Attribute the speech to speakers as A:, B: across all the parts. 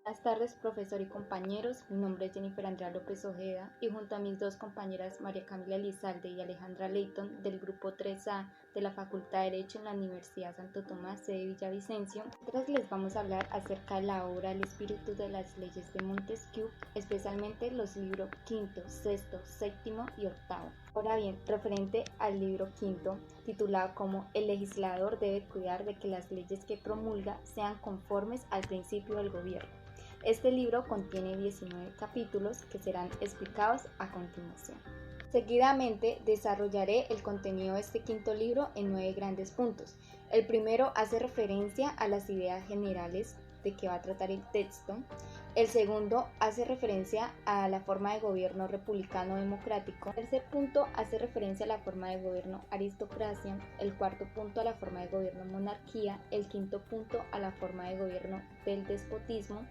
A: Buenas tardes, profesor y compañeros. Mi nombre es Jennifer Andrea López Ojeda y junto a mis dos compañeras María Camila Lizalde y Alejandra Leighton del grupo 3A de la Facultad de Derecho en la Universidad Santo Tomás de Villavicencio, nosotros les vamos a hablar acerca de la obra El espíritu de las leyes de Montesquieu, especialmente los libros quinto, sexto, séptimo y octavo. Ahora bien, referente al libro quinto, titulado como El legislador debe cuidar de que las leyes que promulga sean conformes al principio del gobierno. Este libro contiene 19 capítulos que serán explicados a continuación. Seguidamente desarrollaré el contenido de este quinto libro en 9 grandes puntos. El primero hace referencia a las ideas generales de que va a tratar el texto. El segundo hace referencia a la forma de gobierno republicano democrático. El tercer punto hace referencia a la forma de gobierno aristocracia. El cuarto punto a la forma de gobierno monarquía. El quinto punto a la forma de gobierno del despotismo.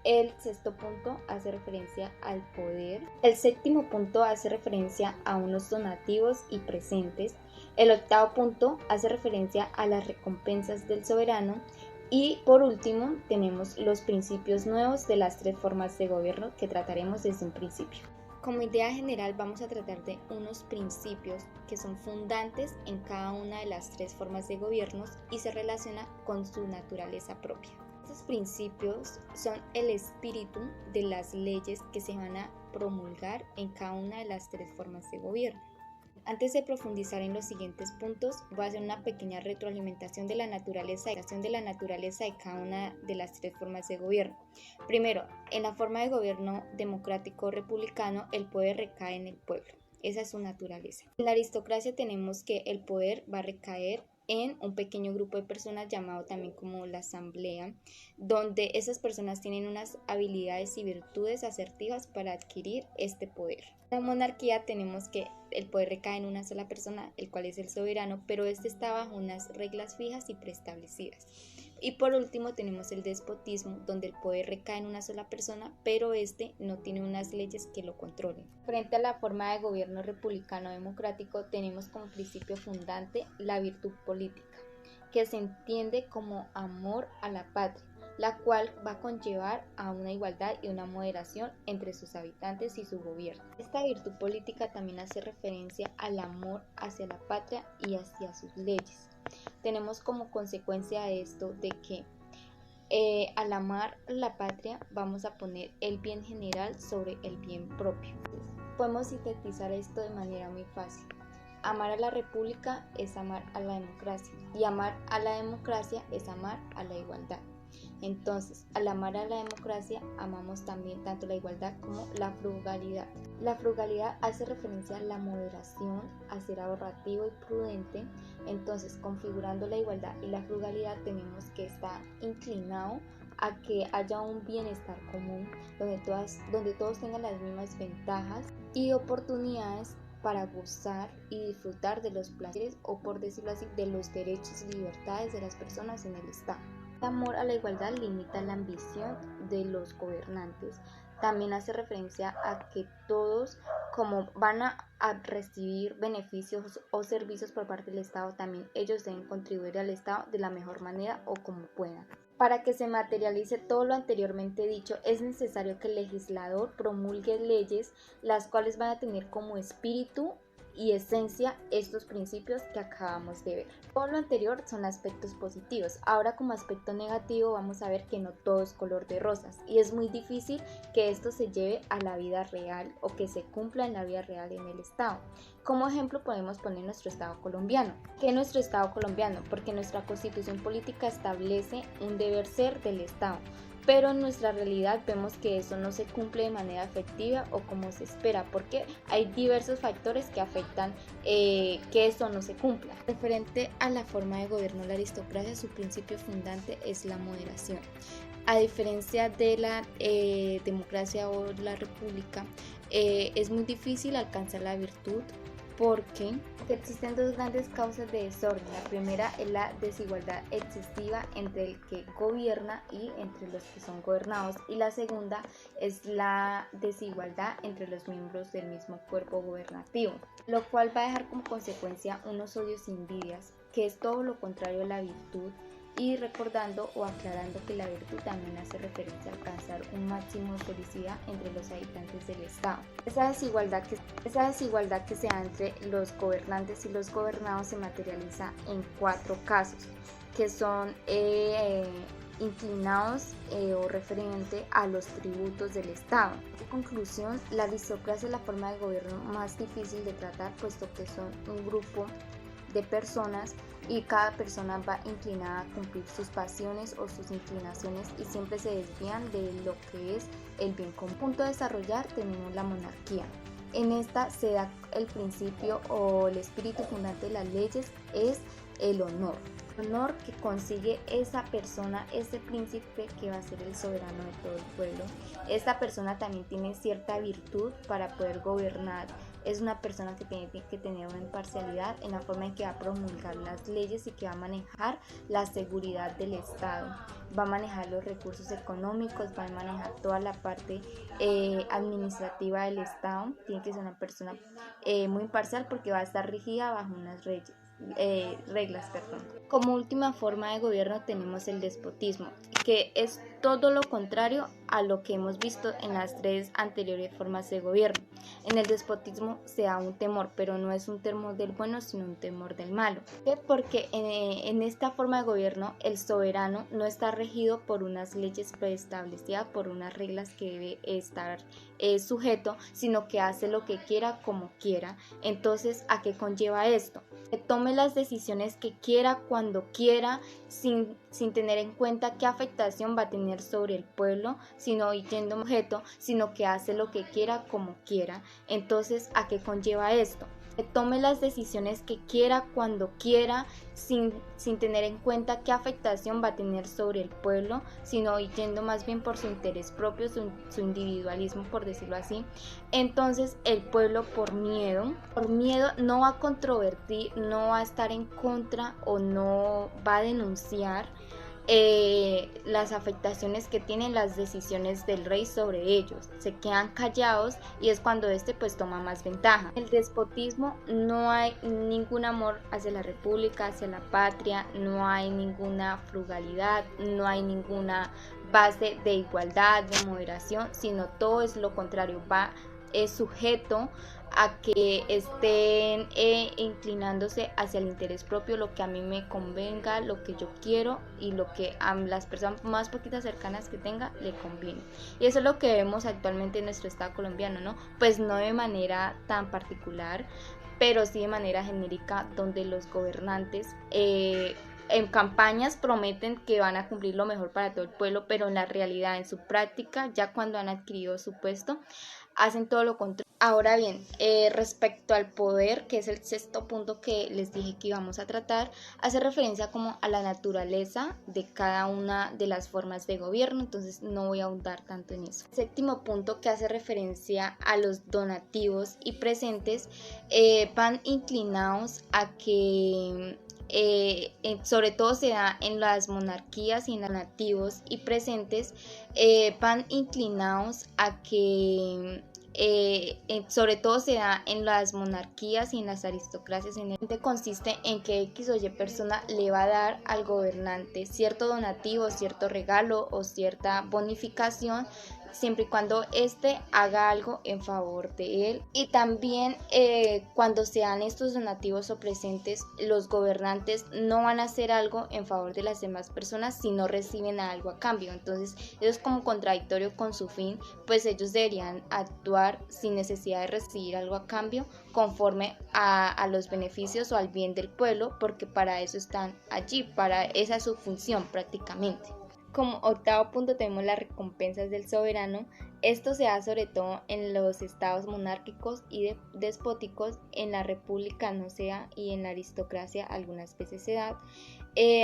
A: El sexto punto hace referencia al poder. El séptimo punto hace referencia a unos donativos y presentes. El octavo punto hace referencia a las recompensas del soberano. Y por último tenemos los principios nuevos de las 3 formas de gobierno que trataremos desde un principio. Como idea general vamos a tratar de unos principios que son fundantes en cada una de las 3 formas de gobiernos y se relaciona con su naturaleza propia. Estos principios son el espíritu de las leyes que se van a promulgar en cada una de las 3 formas de gobierno. Antes de profundizar en los siguientes puntos, voy a hacer una pequeña retroalimentación de la naturaleza de cada una de las 3 formas de gobierno. Primero, en la forma de gobierno democrático republicano, el poder recae en el pueblo. Esa es su naturaleza. En la aristocracia tenemos que el poder va a recaer en un pequeño grupo de personas llamado también como la asamblea, donde esas personas tienen unas habilidades y virtudes asertivas para adquirir este poder. En la monarquía tenemos que el poder recae en una sola persona, el cual es el soberano, pero este está bajo unas reglas fijas y preestablecidas. Y por último tenemos el despotismo, donde el poder recae en una sola persona, pero este no tiene unas leyes que lo controlen. Frente a la forma de gobierno republicano democrático tenemos como principio fundante la virtud política, que se entiende como amor a la patria, la cual va a conllevar a una igualdad y una moderación entre sus habitantes y su gobierno. Esta virtud política también hace referencia al amor hacia la patria y hacia sus leyes. Tenemos como consecuencia de esto de que al amar la patria vamos a poner el bien general sobre el bien propio. Podemos sintetizar esto de manera muy fácil. Amar a la república es amar a la democracia y amar a la democracia es amar a la igualdad. Entonces, al amar a la democracia, amamos también tanto la igualdad como la frugalidad. La frugalidad hace referencia a la moderación, a ser ahorrativo y prudente. Entonces, configurando la igualdad y la frugalidad, tenemos que estar inclinado a que haya un bienestar común, donde todos tengan las mismas ventajas y oportunidades para gozar y disfrutar de los placeres o, por decirlo así, de los derechos y libertades de las personas en el Estado. El amor a la igualdad limita la ambición de los gobernantes. También hace referencia a que todos, como van a recibir beneficios o servicios por parte del Estado, también ellos deben contribuir al Estado de la mejor manera o como puedan. Para que se materialice todo lo anteriormente dicho, es necesario que el legislador promulgue leyes, las cuales van a tener como espíritu y esencia estos principios que acabamos de ver. Todo lo anterior son aspectos positivos. Ahora, como aspecto negativo, vamos a ver que no todo es color de rosas y es muy difícil que esto se lleve a la vida real o que se cumpla en la vida real en el Estado. Como ejemplo podemos poner nuestro Estado colombiano. ¿Qué es nuestro Estado colombiano? Porque nuestra Constitución política establece un deber ser del Estado, pero en nuestra realidad vemos que eso no se cumple de manera efectiva o como se espera, porque hay diversos factores que afectan que eso no se cumpla. Referente a la forma de gobierno de la aristocracia, su principio fundante es la moderación. A diferencia de la democracia o la república, es muy difícil alcanzar la virtud porque existen 2 grandes causas de desorden. La primera es la desigualdad excesiva entre el que gobierna y entre los que son gobernados, y la segunda es la desigualdad entre los miembros del mismo cuerpo gobernativo, lo cual va a dejar como consecuencia unos odios y envidias, que es todo lo contrario a la virtud y recordando o aclarando que la virtud también hace referencia a alcanzar un máximo de felicidad entre los habitantes del Estado. Esa desigualdad que se da entre los gobernantes y los gobernados se materializa en 4 casos, que son inclinados o referente a los tributos del Estado. En conclusión, la aristocracia es la forma de gobierno más difícil de tratar, puesto que son un grupo de personas y cada persona va inclinada a cumplir sus pasiones o sus inclinaciones y siempre se desvían de lo que es el bien común. Punto a desarrollar tenemos la monarquía. En esta se da el principio o el espíritu fundante de las leyes es el honor. El honor que consigue esa persona, ese príncipe que va a ser el soberano de todo el pueblo. Esta persona también tiene cierta virtud para poder gobernar. Es una persona que tiene que tener una imparcialidad en la forma en que va a promulgar las leyes y que va a manejar la seguridad del Estado. Va a manejar los recursos económicos, va a manejar toda la parte administrativa del Estado. Tiene que ser una persona muy imparcial porque va a estar rígida bajo unas reglas. Como última forma de gobierno tenemos el despotismo, que es todo lo contrario a lo que hemos visto en las 3 anteriores formas de gobierno. En el despotismo se da un temor, pero no es un temor del bueno, sino un temor del malo. Porque en esta forma de gobierno el soberano no está regido por unas leyes preestablecidas, por unas reglas que debe estar sujeto, sino que hace lo que quiera como quiera. Entonces, ¿a qué conlleva esto? Que tome las decisiones que quiera cuando quiera, sin tener en cuenta qué afectación va a tener sobre el pueblo, sino yendo objeto, sino que hace lo que quiera como quiera. Entonces, ¿a qué conlleva esto? Que tome las decisiones que quiera cuando quiera, sin tener en cuenta qué afectación va a tener sobre el pueblo, sino yendo más bien por su interés propio, su individualismo, por decirlo así. Entonces el pueblo por miedo no va a controvertir, no va a estar en contra o no va a denunciar las afectaciones que tienen las decisiones del rey sobre ellos. Se quedan callados y es cuando pues toma más ventaja. El despotismo no hay ningún amor hacia la república, hacia la patria, no hay ninguna frugalidad, no hay ninguna base de igualdad, de moderación, sino todo es lo contrario, es sujeto a que estén inclinándose hacia el interés propio, lo que a mí me convenga, lo que yo quiero y lo que a las personas más poquitas cercanas que tenga le conviene. Y eso es lo que vemos actualmente en nuestro estado colombiano, ¿no? Pues no de manera tan particular, pero sí de manera genérica, donde los gobernantes en campañas prometen que van a cumplir lo mejor para todo el pueblo, pero en la realidad, en su práctica, ya cuando han adquirido su puesto, hacen todo lo contrario. Ahora bien, respecto al poder, que es el 6º punto que les dije que íbamos a tratar, hace referencia como a la naturaleza de cada una de las formas de gobierno, entonces no voy a ahondar tanto en eso. 7º punto, que hace referencia a los donativos y presentes, van inclinados a que sobre todo se da en las monarquías y en los nativos y presentes, van inclinados a que sobre todo se da en las monarquías y en las aristocracias. En el consiste en que X o Y persona le va a dar al gobernante cierto donativo, cierto regalo o cierta bonificación, siempre y cuando éste haga algo en favor de él. Y también cuando se dan estos donativos o presentes, los gobernantes no van a hacer algo en favor de las demás personas si no reciben algo a cambio. Entonces eso es como contradictorio con su fin, pues ellos deberían actuar sin necesidad de recibir algo a cambio, conforme a los beneficios o al bien del pueblo, porque para eso están allí, esa es su función prácticamente. Como 8º punto tenemos las recompensas del soberano. Esto se da sobre todo en los estados monárquicos y despóticos. En la república no se da y en la aristocracia algunas veces se da.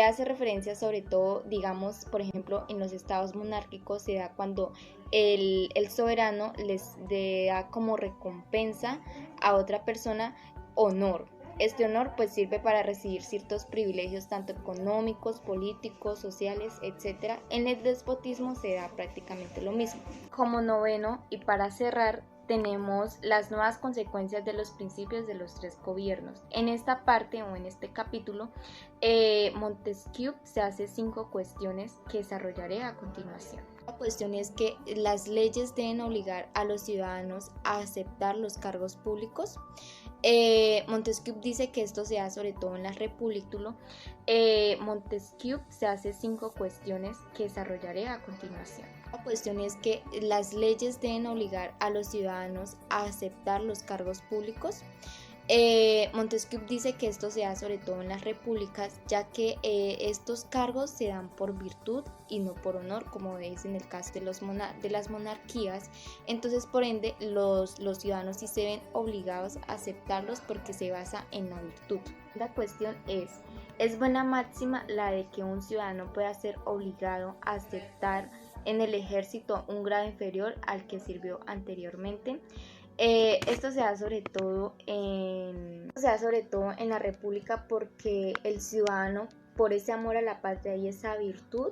A: Hace referencia sobre todo, digamos, por ejemplo, en los estados monárquicos se da cuando el soberano les da como recompensa a otra persona honor. Este honor pues sirve para recibir ciertos privilegios tanto económicos, políticos, sociales, etc. En el despotismo se da prácticamente lo mismo. Como 9º y para cerrar tenemos las nuevas consecuencias de los principios de los tres gobiernos. En esta parte o en este capítulo, Montesquieu se hace 5 cuestiones que desarrollaré a continuación. La cuestión es que las leyes deben obligar a los ciudadanos a aceptar los cargos públicos. Montesquieu dice que esto se da sobre todo en la República. Montesquieu se hace 5 cuestiones que desarrollaré a continuación. La cuestión es que las leyes deben obligar a los ciudadanos a aceptar los cargos públicos. Montesquieu dice que esto se da sobre todo en las repúblicas, ya que estos cargos se dan por virtud y no por honor, como es en el caso de las monarquías. Entonces, por ende, los ciudadanos sí se ven obligados a aceptarlos porque se basa en la virtud. La cuestión es buena máxima la de que un ciudadano pueda ser obligado a aceptar en el ejército un grado inferior al que sirvió anteriormente. Esto se da sobre todo en la República, porque el ciudadano, por ese amor a la patria y esa virtud,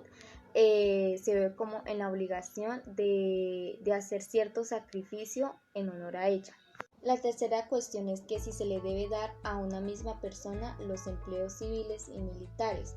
A: se ve como en la obligación de hacer cierto sacrificio en honor a ella. La tercera cuestión es que si se le debe dar a una misma persona los empleos civiles y militares.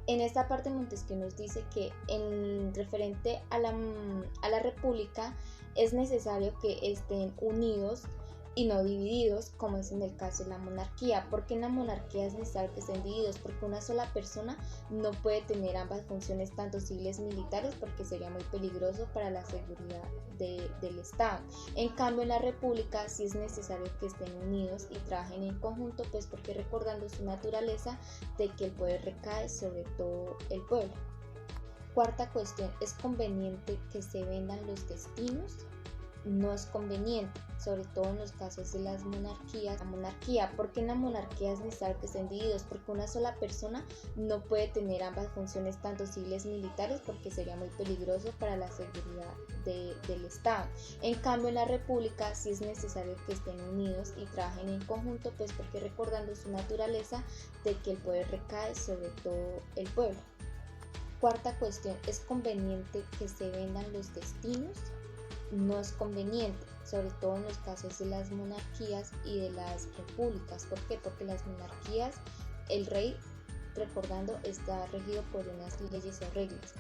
A: En esta parte Montesquieu nos dice que en referente a la República es necesario que estén unidos y no divididos, como es en el caso de la monarquía. Porque en la monarquía es necesario que estén divididos, porque una sola persona no puede tener ambas funciones, tanto civiles y militares, porque sería muy peligroso para la seguridad del Estado. En cambio, en la república sí es necesario que estén unidos y trabajen en conjunto, pues porque recordando su naturaleza de que el poder recae sobre todo el pueblo. Cuarta cuestión, ¿es conveniente que se vendan los destinos? No es conveniente, sobre todo en los casos de las monarquías. La monarquía, porque en la monarquía es necesario que estén divididos, porque una sola persona no puede tener ambas funciones, tanto civiles y militares, porque sería muy peligroso para la seguridad del Estado. En cambio, en la república sí es necesario que estén unidos y trabajen en conjunto, pues porque recordando su naturaleza de que el poder recae sobre todo el pueblo. Cuarta cuestión, ¿es conveniente que se vendan los destinos? No es conveniente, sobre todo en los casos de las monarquías y de las repúblicas. ¿Por qué? Porque las monarquías, el rey, recordando, está regido por unas leyes o reglas.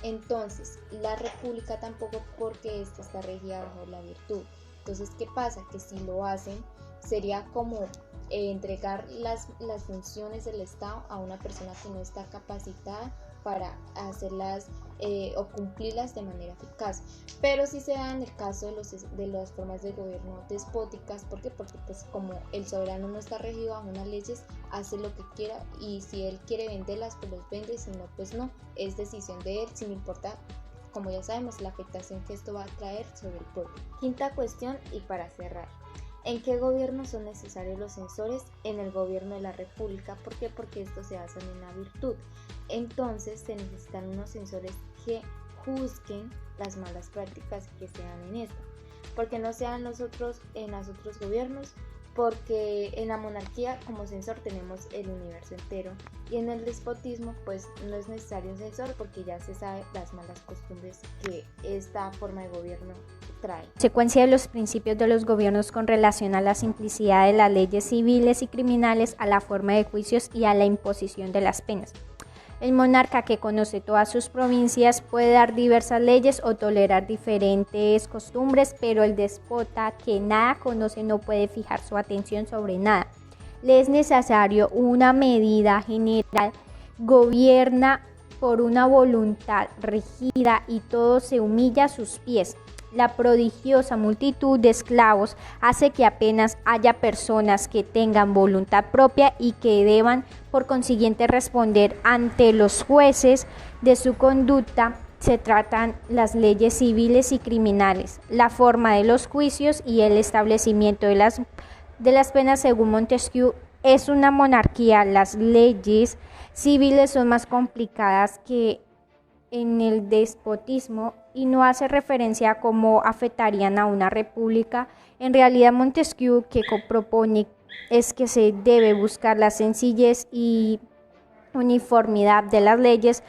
A: Entonces, la república tampoco, porque esta está regida bajo la virtud. Entonces, ¿qué pasa? Que si lo hacen, sería como entregar las funciones del Estado a una persona que no está capacitada para hacerlas o cumplirlas de manera eficaz. Pero sí se da en el caso de las formas de gobierno despóticas. ¿Por qué? Porque pues como el soberano no está regido bajo unas leyes, hace lo que quiera, y si él quiere venderlas, pues los vende, si no, pues no, es decisión de él, sin importar, como ya sabemos, la afectación que esto va a traer sobre el pueblo. Quinta cuestión, y para cerrar, ¿en qué gobierno son necesarios los censores? En el gobierno de la república. ¿Por qué? Porque estos se basan en la virtud. Entonces se necesitan unos censores que juzguen las malas prácticas que se dan en esta. Porque no sean en los otros gobiernos, porque en la monarquía como censor tenemos el universo entero, y en el despotismo pues no es necesario un censor, porque ya se sabe las malas costumbres que esta forma de gobierno trae.
B: Consecuencia de los principios de los gobiernos con relación a la simplicidad de las leyes civiles y criminales, a la forma de juicios y a la imposición de las penas. El monarca, que conoce todas sus provincias, puede dar diversas leyes o tolerar diferentes costumbres, pero el déspota, que nada conoce, no puede fijar su atención sobre nada. Le es necesario una medida general, gobierna por una voluntad rígida y todo se humilla a sus pies. La prodigiosa multitud de esclavos hace que apenas haya personas que tengan voluntad propia y que deban, por consiguiente, responder ante los jueces de su conducta. Se tratan las leyes civiles y criminales, la forma de los juicios y el establecimiento de las penas. Según Montesquieu, es una monarquía. Las leyes civiles son más complicadas que en el despotismo y no hace referencia a cómo afectarían a una república. En realidad, Montesquieu que propone es que se debe buscar la sencillez y uniformidad de las leyes,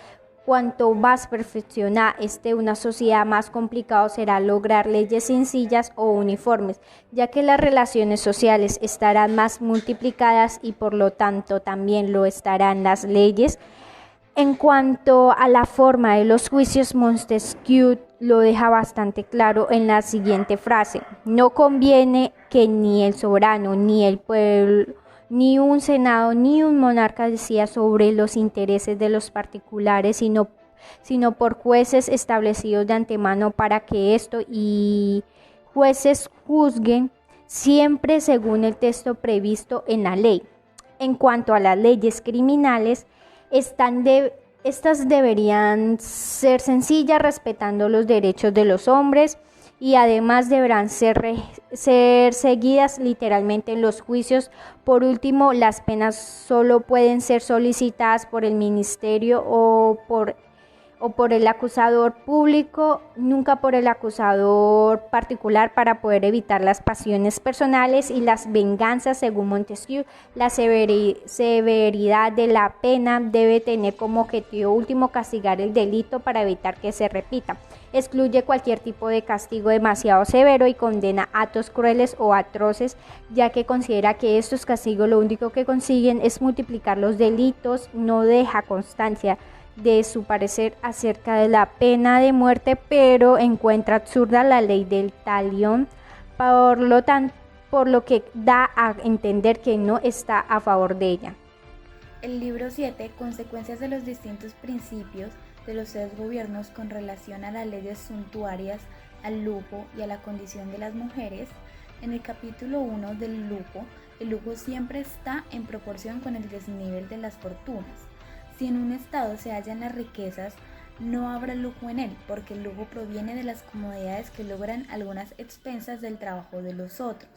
B: Cuanto más perfeccionada esté una sociedad, más complicado será lograr leyes sencillas o uniformes, ya que las relaciones sociales estarán más multiplicadas y por lo tanto también lo estarán las leyes. En cuanto a la forma de los juicios, Montesquieu lo deja bastante claro en la siguiente frase: no conviene que ni el soberano, ni el pueblo, ni un senado, ni un monarca decida sobre los intereses de los particulares, sino por jueces establecidos de antemano para que esto y jueces juzguen siempre según el texto previsto en la ley. En cuanto a las leyes criminales, estas deberían ser sencillas, respetando los derechos de los hombres, y además deberán ser seguidas literalmente en los juicios. Por último, las penas solo pueden ser solicitadas por el ministerio o por el acusador público, nunca por el acusador particular, para poder evitar las pasiones personales y las venganzas. Según Montesquieu, la severidad de la pena debe tener como objetivo último castigar el delito para evitar que se repita. Excluye cualquier tipo de castigo demasiado severo y condena actos crueles o atroces, ya que considera que estos castigos lo único que consiguen es multiplicar los delitos. No deja constancia de su parecer acerca de la pena de muerte, pero encuentra absurda la ley del talión, por lo que da a entender que no está a favor de ella.
A: El libro 7, consecuencias de los distintos principios de los 6 gobiernos con relación a las leyes suntuarias, al lujo y a la condición de las mujeres. En el capítulo 1 del lujo, el lujo siempre está en proporción con el desnivel de las fortunas. Si en un estado se hallan las riquezas, no habrá lujo en él, porque el lujo proviene de las comodidades que logran algunas expensas del trabajo de los otros.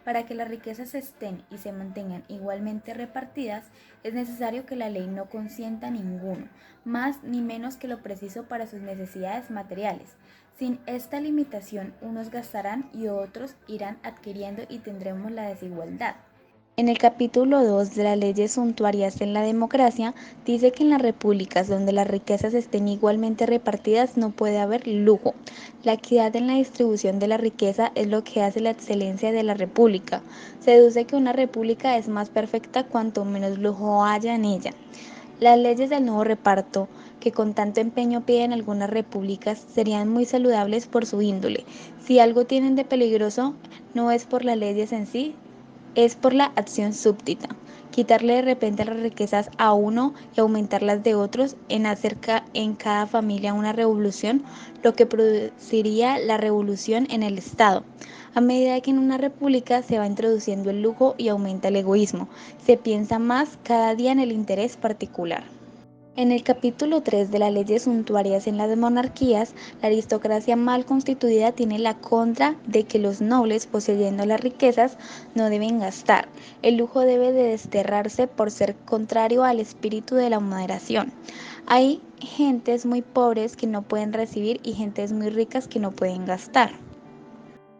A: Para que las riquezas estén y se mantengan igualmente repartidas, es necesario que la ley no consienta ninguno, más ni menos que lo preciso para sus necesidades materiales. Sin esta limitación, unos gastarán y otros irán adquiriendo y tendremos la desigualdad. En el capítulo 2 de las leyes suntuarias en la democracia, dice que en las repúblicas donde las riquezas estén igualmente repartidas no puede haber lujo. La equidad en la distribución de la riqueza es lo que hace la excelencia de la república. Se deduce que una república es más perfecta cuanto menos lujo haya en ella. Las leyes del nuevo reparto, que con tanto empeño piden algunas repúblicas, serían muy saludables por su índole. Si algo tienen de peligroso, no es por las leyes en sí, es por la acción súbdita, quitarle de repente las riquezas a uno y aumentarlas de otros, en hacer en cada familia una revolución, lo que produciría la revolución en el Estado. A medida que en una república se va introduciendo el lujo y aumenta el egoísmo, se piensa más cada día en el interés particular. En el capítulo 3 de las leyes suntuarias en las monarquías, la aristocracia mal constituida tiene la contra de que los nobles, poseyendo las riquezas, no deben gastar. El lujo debe de desterrarse por ser contrario al espíritu de la moderación. Hay gentes muy pobres que no pueden recibir y gentes muy ricas que no pueden gastar.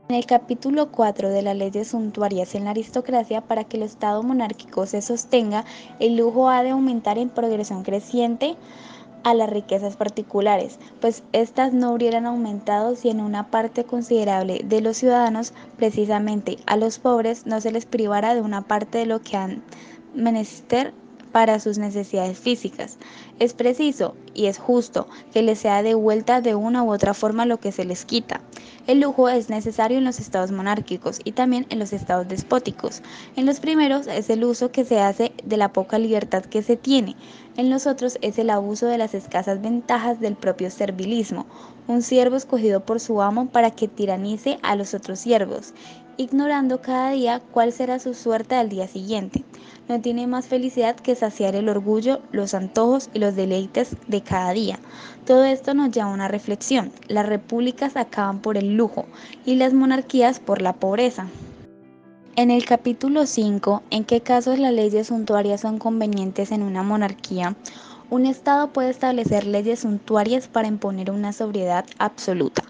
A: En el capítulo 4 de las leyes suntuarias en la aristocracia, para que el Estado monárquico se sostenga, el lujo ha de aumentar en progresión creciente a las riquezas particulares, pues éstas no hubieran aumentado si en una parte considerable de los ciudadanos, precisamente a los pobres, no se les privara de una parte de lo que han menester para sus necesidades físicas. Es preciso y es justo que les sea devuelta de una u otra forma lo que se les quita. El lujo es necesario en los estados monárquicos y también en los estados despóticos. En los primeros es el uso que se hace de la poca libertad que se tiene. En los otros es el abuso de las escasas ventajas del propio servilismo. Un siervo escogido por su amo para que tiranice a los otros siervos, ignorando cada día cuál será su suerte al día siguiente. No tiene más felicidad que saciar el orgullo, los antojos y los deleites de cada día. Todo esto nos lleva a una reflexión. Las repúblicas acaban por el lujo y las monarquías por la pobreza. En el capítulo 5, ¿en qué casos las leyes suntuarias son convenientes en una monarquía? Un Estado puede establecer leyes suntuarias para imponer una sobriedad absoluta.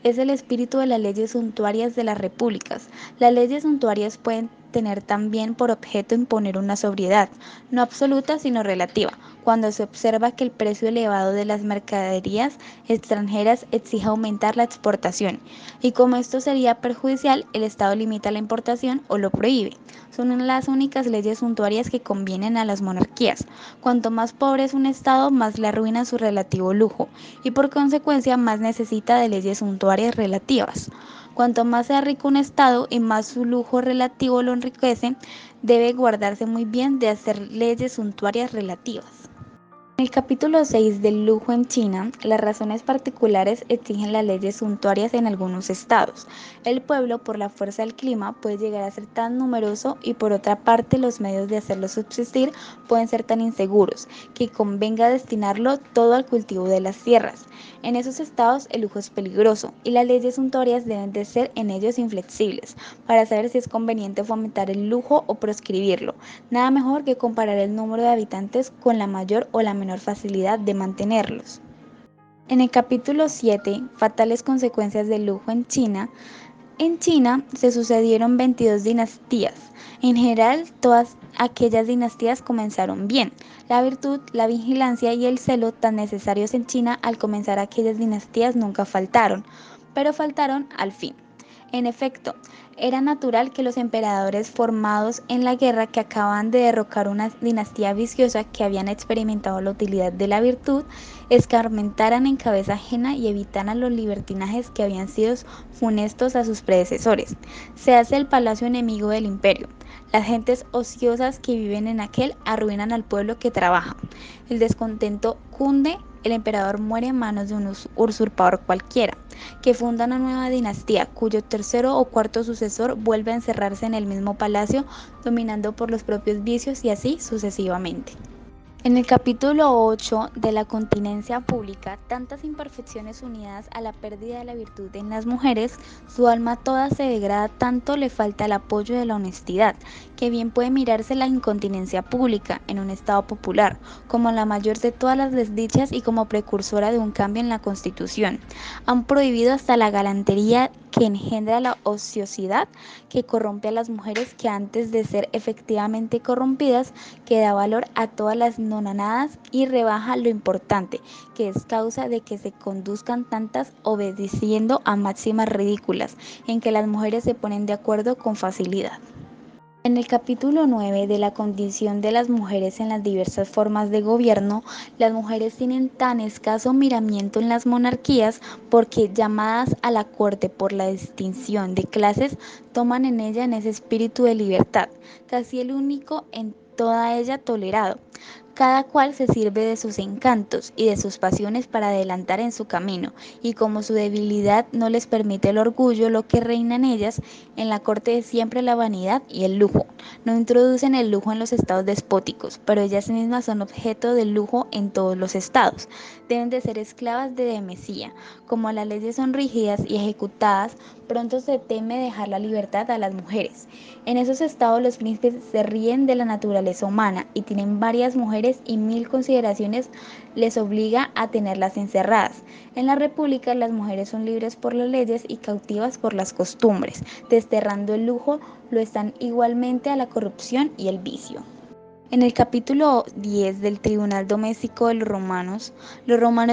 A: Es el espíritu de las leyes suntuarias de las repúblicas. Las leyes suntuarias pueden
C: tener también por objeto imponer una sobriedad, no absoluta sino relativa, cuando se observa que el precio elevado de las mercaderías extranjeras exige aumentar la exportación, y como esto sería perjudicial, el Estado limita la importación o lo prohíbe. Son las únicas leyes suntuarias que convienen a las monarquías. Cuanto más pobre es un Estado, más le arruina su relativo lujo, y por consecuencia más necesita de leyes suntuarias relativas. Cuanto más sea rico un Estado y más su lujo relativo lo enriquece, debe guardarse muy bien de hacer leyes suntuarias relativas. En el capítulo 6 del lujo en China, las razones particulares exigen las leyes suntuarias en algunos estados. El pueblo, por la fuerza del clima, puede llegar a ser tan numeroso y por otra parte los medios de hacerlo subsistir pueden ser tan inseguros que convenga destinarlo todo al cultivo de las tierras. En esos estados el lujo es peligroso y las leyes suntuarias deben de ser en ellos inflexibles para saber si es conveniente fomentar el lujo o proscribirlo. Nada mejor que comparar el número de habitantes con la mayor o la menor facilidad de mantenerlos. En el capítulo 7, fatales consecuencias del lujo en China se sucedieron 22 dinastías. En general, todas aquellas dinastías comenzaron bien. La virtud, la vigilancia y el celo tan necesarios en China al comenzar aquellas dinastías nunca faltaron, pero faltaron al fin. En efecto, era natural que los emperadores formados en la guerra que acababan de derrocar una dinastía viciosa que habían experimentado la utilidad de la virtud, escarmentaran en cabeza ajena y evitaran los libertinajes que habían sido funestos a sus predecesores. Se hace el palacio enemigo del imperio. Las gentes ociosas que viven en aquel arruinan al pueblo que trabaja. El descontento cunde, el emperador muere en manos de un usurpador cualquiera, que funda una nueva dinastía, cuyo tercero o cuarto sucesor vuelve a encerrarse en el mismo palacio, dominando por los propios vicios y así sucesivamente. En el capítulo 8 de la continencia pública, tantas imperfecciones unidas a la pérdida de la virtud en las mujeres, su alma toda se degrada, tanto le falta el apoyo de la honestidad, que bien puede mirarse la incontinencia pública en un estado popular, como la mayor de todas las desdichas y como precursora de un cambio en la Constitución. Han prohibido hasta la galantería que engendra la ociosidad, que corrompe a las mujeres, que antes de ser efectivamente corrompidas, que da valor a todas las nonanadas y rebaja lo importante, que es causa de que se conduzcan tantas obedeciendo a máximas ridículas, en que las mujeres se ponen de acuerdo con facilidad. En el capítulo 9 de la condición de las mujeres en las diversas formas de gobierno, las mujeres tienen tan escaso miramiento en las monarquías porque, llamadas a la corte por la distinción de clases, toman en ella en ese espíritu de libertad, casi el único en toda ella tolerado. Cada cual se sirve de sus encantos y de sus pasiones para adelantar en su camino, y como su debilidad no les permite el orgullo lo que reina en ellas, en la corte es siempre la vanidad y el lujo. No introducen el lujo en los estados despóticos, pero ellas mismas son objeto del lujo en todos los estados. Deben de ser esclavas de demasía. Como las leyes son rígidas y ejecutadas, pronto se teme dejar la libertad a las mujeres. En esos estados los príncipes se ríen de la naturaleza humana y tienen varias mujeres y mil consideraciones les obliga a tenerlas encerradas. En la república las mujeres son libres por las leyes y cautivas por las costumbres. Desterrando el lujo, lo están igualmente a la corrupción y el vicio. En el capítulo 10 del Tribunal Doméstico de los romanos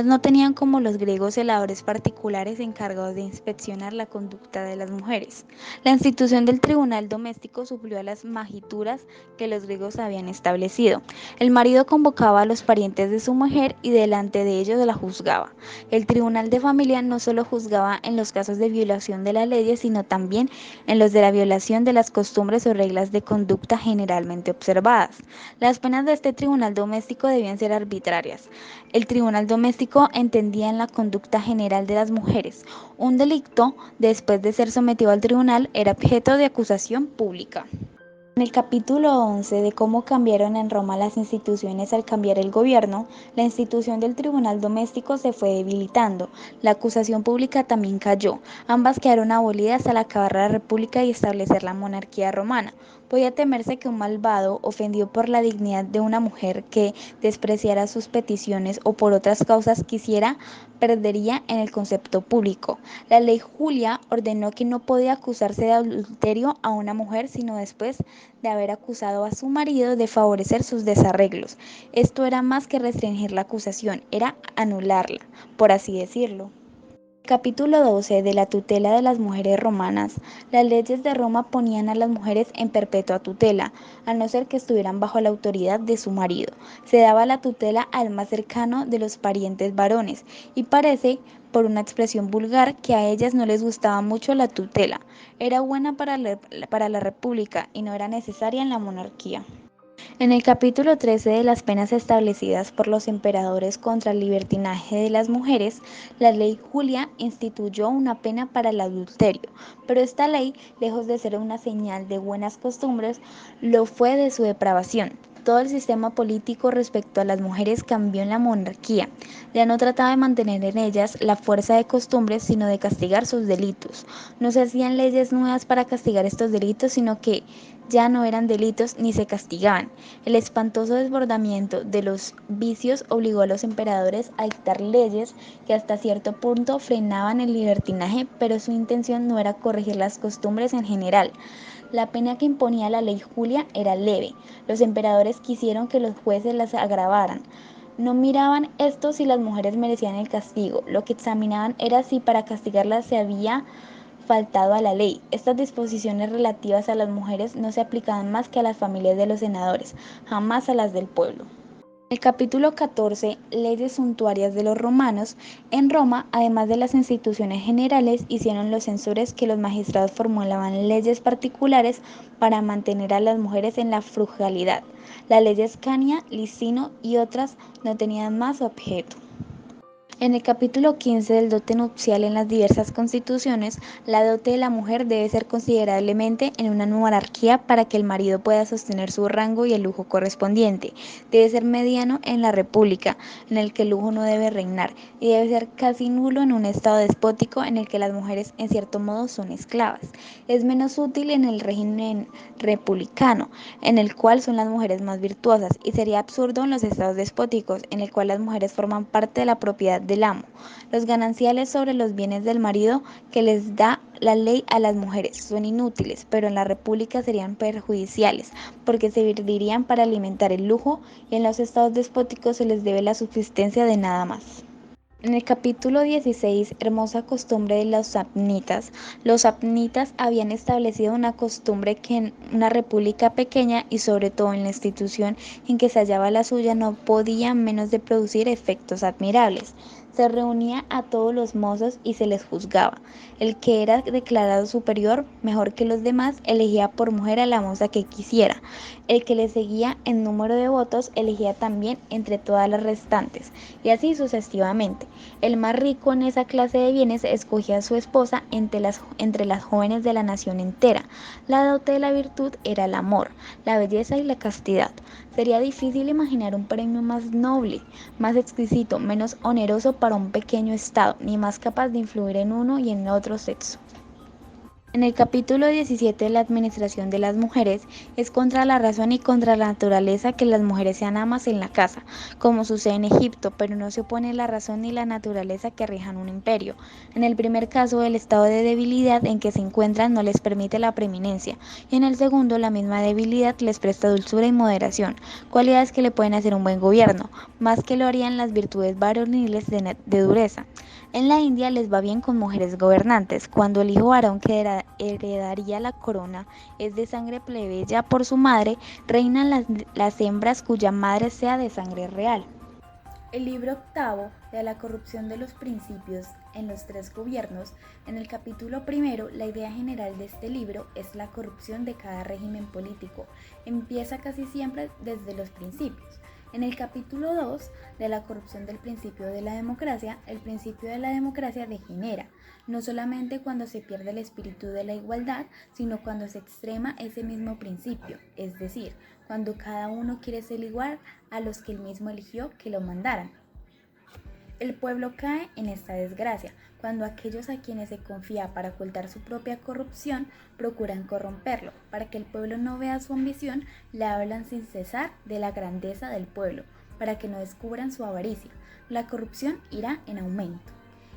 C: no tenían como los griegos celadores particulares encargados de inspeccionar la conducta de las mujeres. La institución del Tribunal Doméstico suplió a las magituras que los griegos habían establecido. El marido convocaba a los parientes de su mujer y delante de ellos la juzgaba. El Tribunal de Familia no solo juzgaba en los casos de violación de las leyes, sino también en los de la violación de las costumbres o reglas de conducta generalmente observadas. Las penas de este tribunal doméstico debían ser arbitrarias. El tribunal doméstico entendía en la conducta general de las mujeres. Un delito, después de ser sometido al tribunal, era objeto de acusación pública. En el capítulo 11 de cómo cambiaron en Roma las instituciones al cambiar el gobierno, la institución del tribunal doméstico se fue debilitando, la acusación pública también cayó, ambas quedaron abolidas al acabar la república y establecer la monarquía romana. Podía temerse que un malvado, ofendido por la dignidad de una mujer que despreciara sus peticiones o por otras causas quisiera, perdería en el concepto público. La ley Julia ordenó que no podía acusarse de adulterio a una mujer sino después de haber acusado a su marido de favorecer sus desarreglos. Esto era más que restringir la acusación, era anularla, por así decirlo. Capítulo 12 de la tutela de las mujeres romanas. Las leyes de Roma ponían a las mujeres en perpetua tutela, a no ser que estuvieran bajo la autoridad de su marido. Se daba la tutela al más cercano de los parientes varones, y parece, por una expresión vulgar, que a ellas no les gustaba mucho la tutela. Era buena para la república y no era necesaria en la monarquía. En el capítulo 13 de las penas establecidas por los emperadores contra el libertinaje de las mujeres, la ley Julia instituyó una pena para el adulterio, pero esta ley, lejos de ser una señal de buenas costumbres, lo fue de su depravación. Todo el sistema político respecto a las mujeres cambió en la monarquía. Ya no trataba de mantener en ellas la fuerza de costumbres, sino de castigar sus delitos. No se hacían leyes nuevas para castigar estos delitos, sino que ya no eran delitos ni se castigaban. El espantoso desbordamiento de los vicios obligó a los emperadores a dictar leyes que hasta cierto punto frenaban el libertinaje, pero su intención no era corregir las costumbres en general. La pena que imponía la ley Julia era leve. Los emperadores quisieron que los jueces las agravaran. No miraban esto si las mujeres merecían el castigo, lo que examinaban era si para castigarlas se había faltado a la ley. Estas disposiciones relativas a las mujeres no se aplicaban más que a las familias de los senadores, jamás a las del pueblo. El capítulo 14, leyes suntuarias de los romanos. En Roma, además de las instituciones generales, hicieron los censores que los magistrados formulaban leyes particulares para mantener a las mujeres en la frugalidad. Las leyes Cania, Licino y otras no tenían más objeto. En el capítulo 15 del dote nupcial en las diversas constituciones, la dote de la mujer debe ser considerablemente en una monarquía para que el marido pueda sostener su rango y el lujo correspondiente. Debe ser mediano en la república, en el que el lujo no debe reinar, y debe ser casi nulo en un estado despótico en el que las mujeres en cierto modo son esclavas. Es menos útil en el régimen republicano, en el cual son las mujeres más virtuosas, y sería absurdo en los estados despóticos, en el cual las mujeres forman parte de la propiedad del amo. Los gananciales sobre los bienes del marido que les da la ley a las mujeres son inútiles, pero en la república serían perjudiciales, porque servirían para alimentar el lujo, y en los estados despóticos se les debe la subsistencia de nada más. En el capítulo 16, hermosa costumbre de los samnitas habían establecido una costumbre que en una república pequeña y sobre todo en la institución en que se hallaba la suya no podía menos de producir efectos admirables. Se reunía a todos los mozos y se les juzgaba. El que era declarado superior, mejor que los demás, elegía por mujer a la moza que quisiera. El que le seguía en número de votos elegía también entre todas las restantes, y así sucesivamente. El más rico en esa clase de bienes escogía a su esposa entre las jóvenes de la nación entera. La dote de la virtud era el amor, la belleza y la castidad. Sería difícil imaginar un premio más noble, más exquisito, menos oneroso para un pequeño estado, ni más capaz de influir en uno y en otro sexo. En el capítulo 17 de la administración de las mujeres, es contra la razón y contra la naturaleza que las mujeres sean amas en la casa, como sucede en Egipto, pero no se opone la razón ni la naturaleza que rijan un imperio. En el primer caso, el estado de debilidad en que se encuentran no les permite la preeminencia, y en el segundo, la misma debilidad les presta dulzura y moderación, cualidades que le pueden hacer un buen gobierno, más que lo harían las virtudes varoniles de dureza. En la India les va bien con mujeres gobernantes, cuando el hijo varón que heredaría la corona es de sangre plebeya por su madre, reinan las hembras cuya madre sea de sangre real. El libro octavo de la corrupción de los principios en los tres gobiernos, en el capítulo primero, la idea general de este libro es la corrupción de cada régimen político. Empieza casi siempre desde los principios. En el capítulo 2 de la corrupción del principio de la democracia, el principio de la democracia degenera, no solamente cuando se pierde el espíritu de la igualdad, sino cuando se extrema ese mismo principio, es decir, cuando cada uno quiere ser igual a los que él mismo eligió que lo mandaran. El pueblo cae en esta desgracia cuando aquellos a quienes se confía para ocultar su propia corrupción procuran corromperlo. Para que el pueblo no vea su ambición, le hablan sin cesar de la grandeza del pueblo, para que no descubran su avaricia. La corrupción irá en aumento.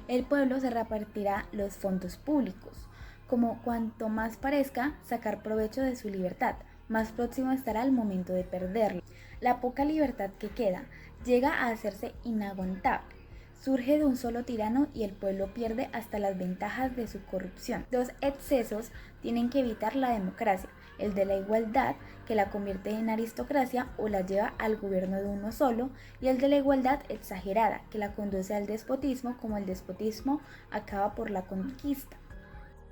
C: El pueblo se repartirá los fondos públicos, como cuanto más parezca sacar provecho de su libertad, más próximo estará el momento de perderlo. La poca libertad que queda llega a hacerse inaguantable. Surge de un solo tirano y el pueblo pierde hasta las ventajas de su corrupción. Dos excesos tienen que evitar la democracia: el de la igualdad, que la convierte en aristocracia o la lleva al gobierno de uno solo, y el de la igualdad exagerada, que la conduce al despotismo, como el despotismo acaba por la conquista.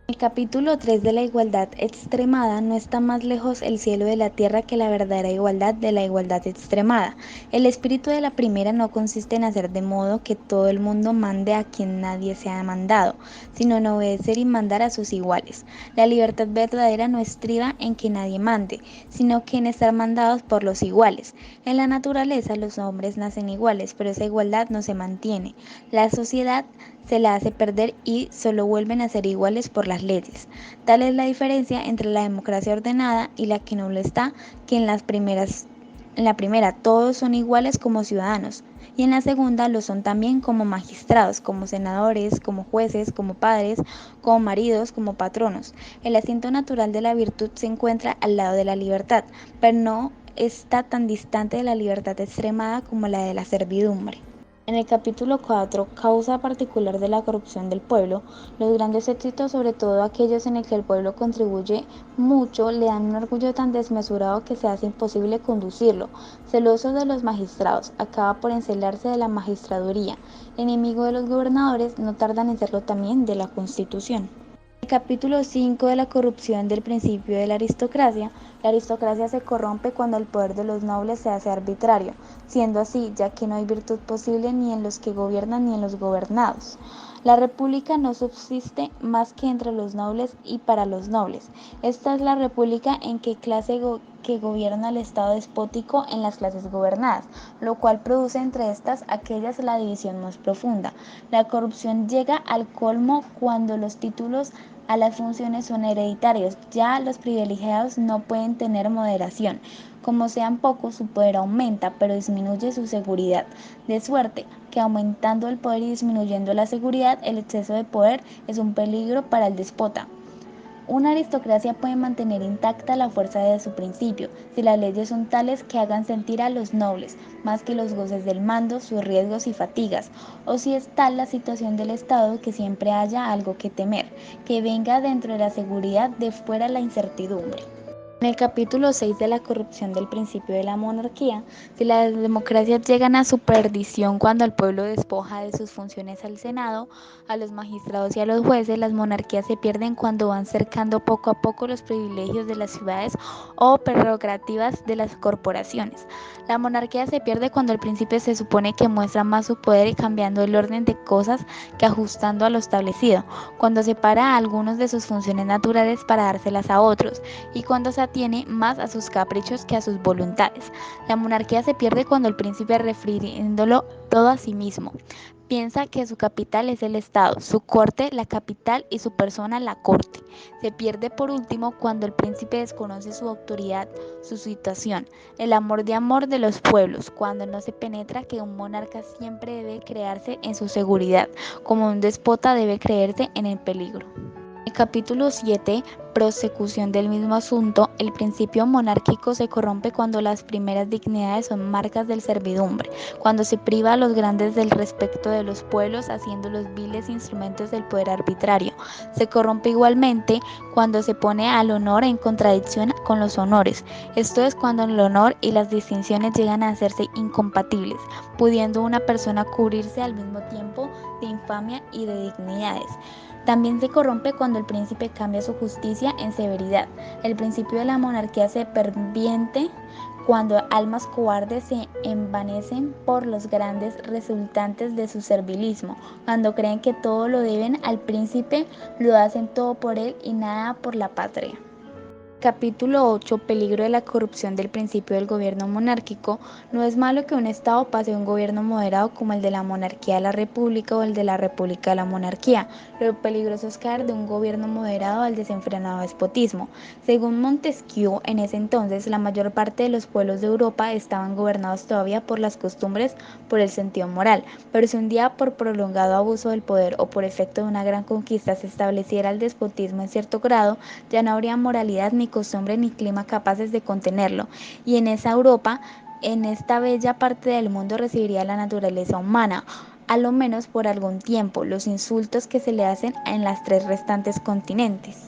D: En el capítulo 3 de la igualdad extremada no está más lejos el cielo de la tierra que la verdadera igualdad de la igualdad extremada. El espíritu de la primera no consiste en hacer de modo que todo el mundo mande a quien nadie se ha mandado, sino en obedecer y mandar a sus iguales. La libertad verdadera no estriba en que nadie mande, sino que en estar mandados por los iguales. En la naturaleza los hombres nacen iguales, pero esa igualdad no se mantiene. La sociedad se la hace perder y solo vuelven a ser iguales por las leyes. Tal es la diferencia entre la democracia ordenada y la que no lo está, que en la primera todos son iguales como ciudadanos, y en la segunda lo son también como magistrados, como senadores, como jueces, como padres, como maridos, como patronos. El asiento natural de la virtud se encuentra al lado de la libertad, pero no está tan distante de la libertad extremada como la de la servidumbre. En el capítulo 4, causa particular de la corrupción del pueblo, los grandes éxitos, sobre todo aquellos en el que el pueblo contribuye mucho, le dan un orgullo tan desmesurado que se hace imposible conducirlo. Celoso de los magistrados, acaba por encelarse de la magistraduría. Enemigo de los gobernadores, no tardan en serlo también de la Constitución. El capítulo 5 de la corrupción del principio de la aristocracia se corrompe cuando el poder de los nobles se hace arbitrario, siendo así, ya que no hay virtud posible ni en los que gobiernan ni en los gobernados. La república no subsiste más que entre los nobles y para los nobles. Esta es la república en que clase que gobierna el estado despótico en las clases gobernadas, lo cual produce entre estas aquellas la división más profunda. La corrupción llega al colmo cuando los títulos a las funciones son hereditarios. Ya los privilegiados no pueden tener moderación. Como sean pocos, su poder aumenta, pero disminuye su seguridad. De suerte que aumentando el poder y disminuyendo la seguridad, el exceso de poder es un peligro para el déspota. Una aristocracia puede mantener intacta la fuerza de su principio, si las leyes son tales que hagan sentir a los nobles, más que los goces del mando, sus riesgos y fatigas, o si es tal la situación del Estado que siempre haya algo que temer, que venga dentro de la seguridad de fuera la incertidumbre. En el capítulo 6 de la corrupción del principio de la monarquía, si las democracias llegan a su perdición cuando el pueblo despoja de sus funciones al Senado, a los magistrados y a los jueces, las monarquías se pierden cuando van cercando poco a poco los privilegios de las ciudades o prerrogativas de las corporaciones. La monarquía se pierde cuando el príncipe se supone que muestra más su poder y cambiando el orden de cosas que ajustando a lo establecido, cuando separa a algunos de sus funciones naturales para dárselas a otros, y cuando se atiene más a sus caprichos que a sus voluntades. La monarquía se pierde cuando el príncipe, refiriéndolo todo a sí mismo, piensa que su capital es el Estado, su corte la capital y su persona la corte. Se pierde por último cuando el príncipe desconoce su autoridad, su situación, el amor de los pueblos, cuando no se penetra que un monarca siempre debe crearse en su seguridad, como un déspota debe creerse en el peligro. En el capítulo 7, prosecución del mismo asunto, el principio monárquico se corrompe cuando las primeras dignidades son marcas de servidumbre, cuando se priva a los grandes del respeto de los pueblos, haciéndolos viles instrumentos del poder arbitrario. Se corrompe igualmente cuando se pone al honor en contradicción con los honores. Esto es cuando el honor y las distinciones llegan a hacerse incompatibles, pudiendo una persona cubrirse al mismo tiempo de infamia y de dignidades. También se corrompe cuando el príncipe cambia su justicia en severidad. El principio de la monarquía se pervierte cuando almas cobardes se envanecen por los grandes resultantes de su servilismo, cuando creen que todo lo deben al príncipe, lo hacen todo por él y nada por la patria. Capítulo 8. Peligro de la corrupción del principio del gobierno monárquico. No es malo que un Estado pase a un gobierno moderado como el de la monarquía a la república o el de la república a la monarquía. Lo peligroso es caer de un gobierno moderado al desenfrenado despotismo. Según Montesquieu, en ese entonces la mayor parte de los pueblos de Europa estaban gobernados todavía por las costumbres, por el sentido moral, pero si un día por prolongado abuso del poder o por efecto de una gran conquista se estableciera el despotismo en cierto grado, ya no habría moralidad ni costumbre ni clima capaces de contenerlo, y en esa Europa, en esta bella parte del mundo recibiría la naturaleza humana, a lo menos por algún tiempo, los insultos que se le hacen en los 3 restantes continentes.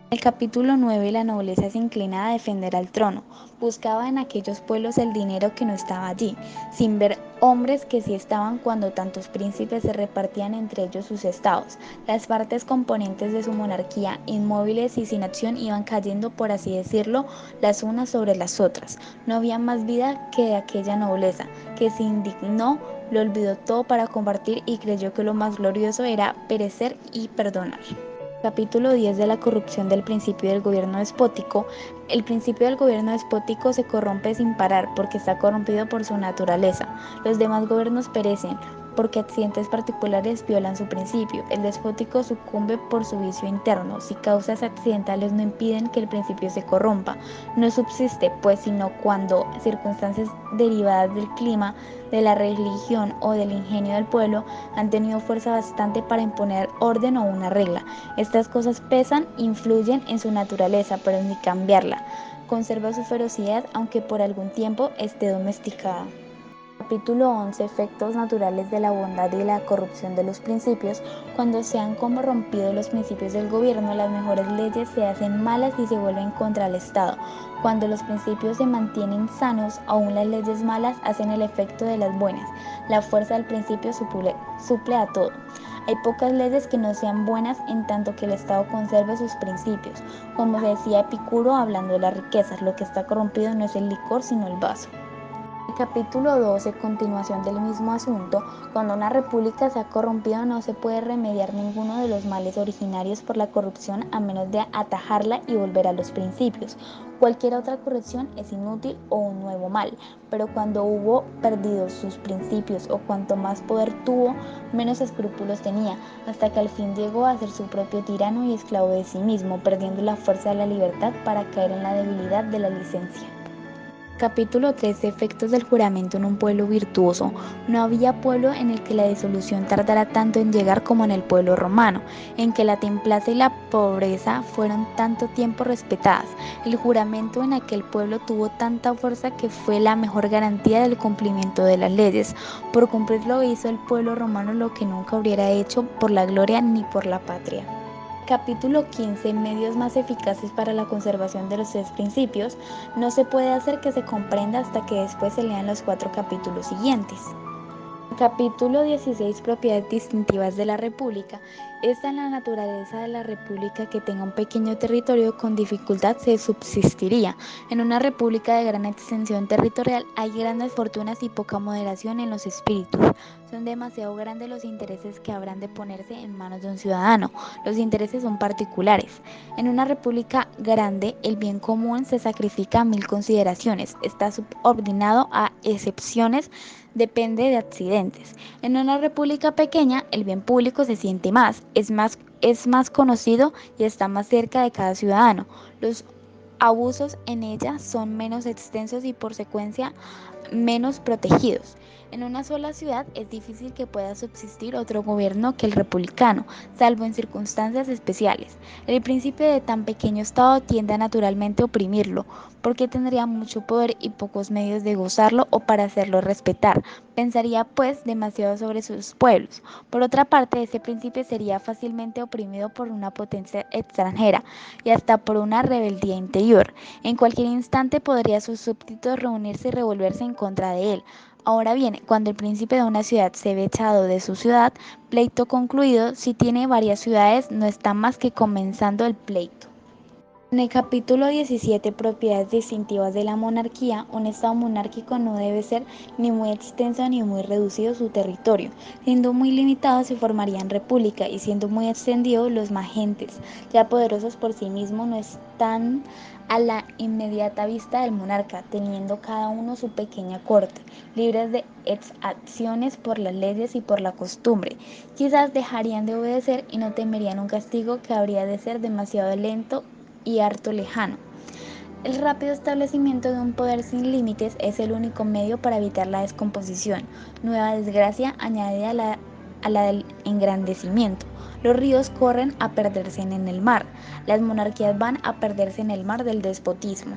D: En el capítulo 9, la nobleza se inclina a defender al trono. Buscaba en aquellos pueblos el dinero que no estaba allí, sin ver hombres que sí estaban cuando tantos príncipes se repartían entre ellos sus estados. Las partes componentes de su monarquía, inmóviles y sin acción, iban cayendo, por así decirlo, las unas sobre las otras. No había más vida que de aquella nobleza, que se indignó, lo olvidó todo para compartir y creyó que lo más glorioso era perecer y perdonar. Capítulo 10 de la corrupción del principio del gobierno despótico. El principio del gobierno despótico se corrompe sin parar porque está corrompido por su naturaleza. Los demás gobiernos perecen porque accidentes particulares violan su principio. El despótico sucumbe por su vicio interno. Si causas accidentales no impiden que el principio se corrompa, no subsiste, pues, sino cuando circunstancias derivadas del clima, de la religión o del ingenio del pueblo han tenido fuerza bastante para imponer orden o una regla. Estas cosas pesan, influyen en su naturaleza, pero ni cambiarla. Conserva su ferocidad aunque por algún tiempo esté domesticada. Capítulo 11. Efectos naturales de la bondad y la corrupción de los principios. Cuando se han corrompido los principios del gobierno, las mejores leyes se hacen malas y se vuelven contra el Estado. Cuando los principios se mantienen sanos, aún las leyes malas hacen el efecto de las buenas. La fuerza del principio suple a todo. Hay pocas leyes que no sean buenas en tanto que el Estado conserve sus principios. Como decía Epicuro hablando de las riquezas, lo que está corrompido no es el licor sino el vaso. Capítulo 12. Continuación del mismo asunto. Cuando una república se ha corrompido no se puede remediar ninguno de los males originarios por la corrupción a menos de atajarla y volver a los principios. Cualquier otra corrección es inútil o un nuevo mal, pero cuando hubo perdido sus principios o cuanto más poder tuvo, menos escrúpulos tenía, hasta que al fin llegó a ser su propio tirano y esclavo de sí mismo, perdiendo la fuerza de la libertad para caer en la debilidad de la licencia. Capítulo 13. Efectos del juramento en un pueblo virtuoso. No había pueblo en el que la disolución tardara tanto en llegar como en el pueblo romano, en que la templanza y la pobreza fueron tanto tiempo respetadas. El juramento en aquel pueblo tuvo tanta fuerza que fue la mejor garantía del cumplimiento de las leyes. Por cumplirlo hizo el pueblo romano lo que nunca hubiera hecho por la gloria ni por la patria. Capítulo 15. Medios más eficaces para la conservación de los 3 principios. No se puede hacer que se comprenda hasta que después se lean los 4 capítulos siguientes. Capítulo 16. Propiedades distintivas de la República. Esta en la naturaleza de la República que tenga un pequeño territorio con dificultad se subsistiría. En una república de gran extensión territorial hay grandes fortunas y poca moderación en los espíritus. Son demasiado grandes los intereses que habrán de ponerse en manos de un ciudadano. Los intereses son particulares. En una república grande el bien común se sacrifica a 1000 consideraciones. Está subordinado a excepciones, depende de accidentes. En una república pequeña, el bien público se siente más, es más conocido y está más cerca de cada ciudadano. Los abusos en ella son menos extensos y por consecuencia menos protegidos. En una sola ciudad es difícil que pueda subsistir otro gobierno que el republicano, salvo en circunstancias especiales. El príncipe de tan pequeño estado tiende a naturalmente oprimirlo, porque tendría mucho poder y pocos medios de gozarlo o para hacerlo respetar. Pensaría pues demasiado sobre sus pueblos. Por otra parte, ese príncipe sería fácilmente oprimido por una potencia extranjera y hasta por una rebeldía interior. En cualquier instante podría sus súbditos reunirse y revolverse en contra de él. Ahora bien, cuando el príncipe de una ciudad se ve echado de su ciudad, pleito concluido, si tiene varias ciudades no está más que comenzando el pleito. En el capítulo 17, propiedades distintivas de la monarquía, un estado monárquico no debe ser ni muy extenso ni muy reducido su territorio. Siendo muy limitado se formarían república y siendo muy extendido los magentes, ya poderosos por sí mismos, no están a la inmediata vista del monarca, teniendo cada uno su pequeña corte, libres de exacciones por las leyes y por la costumbre. Quizás dejarían de obedecer y no temerían un castigo que habría de ser demasiado lento y harto lejano. El rápido establecimiento de un poder sin límites es el único medio para evitar la descomposición, nueva desgracia añadida a la del engrandecimiento. Los ríos corren a perderse en el mar, las monarquías van a perderse en el mar del despotismo.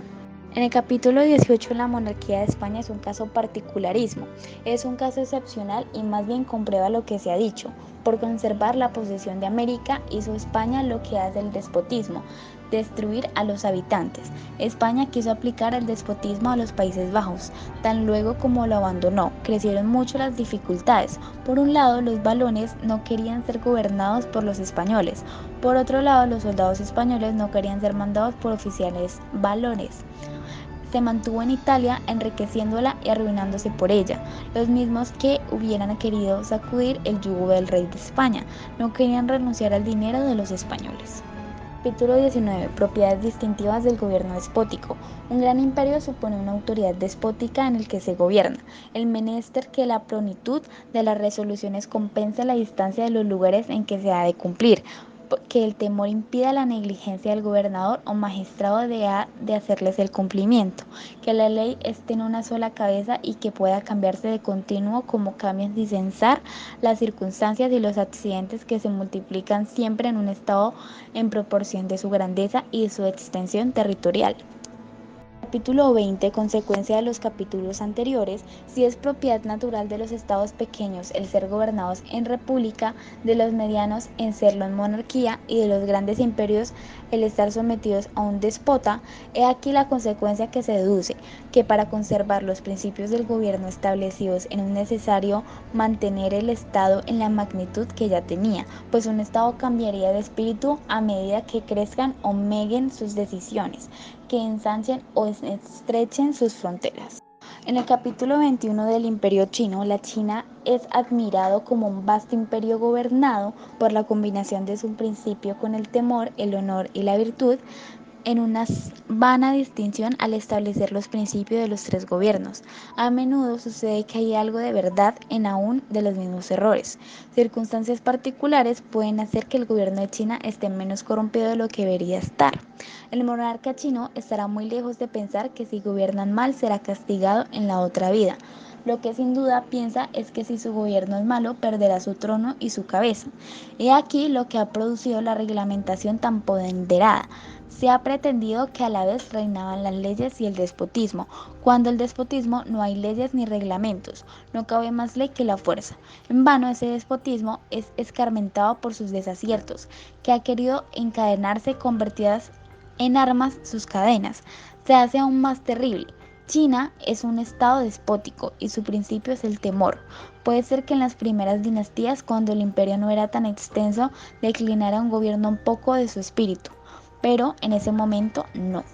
D: En el capítulo 18, la monarquía de España es un caso particularismo, es un caso excepcional y más bien comprueba lo que se ha dicho. Por conservar la posesión de América, hizo España lo que hace el despotismo, destruir a los habitantes. España quiso aplicar el despotismo a los Países Bajos, tan luego como lo abandonó, crecieron mucho las dificultades. Por un lado, los valones no querían ser gobernados por los españoles, por otro lado, los soldados españoles no querían ser mandados por oficiales valones. Se mantuvo en Italia enriqueciéndola y arruinándose por ella, los mismos que hubieran querido sacudir el yugo del rey de España, no querían renunciar al dinero de los españoles. Capítulo 19. Propiedades distintivas del gobierno despótico. Un gran imperio supone una autoridad despótica en el que se gobierna. El menester que la plenitud de las resoluciones compense la distancia de los lugares en que se ha de cumplir, que el temor impida la negligencia del gobernador o magistrado de hacerles el cumplimiento, que la ley esté en una sola cabeza y que pueda cambiarse de continuo como cambian sin cesar las circunstancias y los accidentes que se multiplican siempre en un estado en proporción de su grandeza y de su extensión territorial. Capítulo 20. Consecuencia de los capítulos anteriores, si es propiedad natural de los estados pequeños el ser gobernados en república, de los medianos en serlo en monarquía y de los grandes imperios el estar sometidos a un déspota, he aquí la consecuencia que se deduce, que para conservar los principios del gobierno establecidos es necesario mantener el estado en la magnitud que ya tenía, pues un estado cambiaría de espíritu a medida que crezcan o meguen sus decisiones, que ensanchen o estrechen sus fronteras. En el capítulo 21 del Imperio Chino, la China es admirado como un vasto imperio gobernado por la combinación de su principio con el temor, el honor y la virtud, en una vana distinción al establecer los principios de los tres gobiernos. A menudo sucede que hay algo de verdad en aún de los mismos errores. Circunstancias particulares pueden hacer que el gobierno de China esté menos corrompido de lo que debería estar. El monarca chino estará muy lejos de pensar que si gobiernan mal será castigado en la otra vida. Lo que sin duda piensa es que si su gobierno es malo, perderá su trono y su cabeza. He aquí lo que ha producido la reglamentación tan ponderada. Se ha pretendido que a la vez reinaban las leyes y el despotismo, cuando el despotismo no hay leyes ni reglamentos, no cabe más ley que la fuerza. En vano ese despotismo es escarmentado por sus desaciertos, que ha querido encadenarse convertidas en armas sus cadenas, se hace aún más terrible. China es un estado despótico y su principio es el temor. Puede ser que en las primeras dinastías, cuando el imperio no era tan extenso, declinara un gobierno un poco de su espíritu, pero en ese momento no.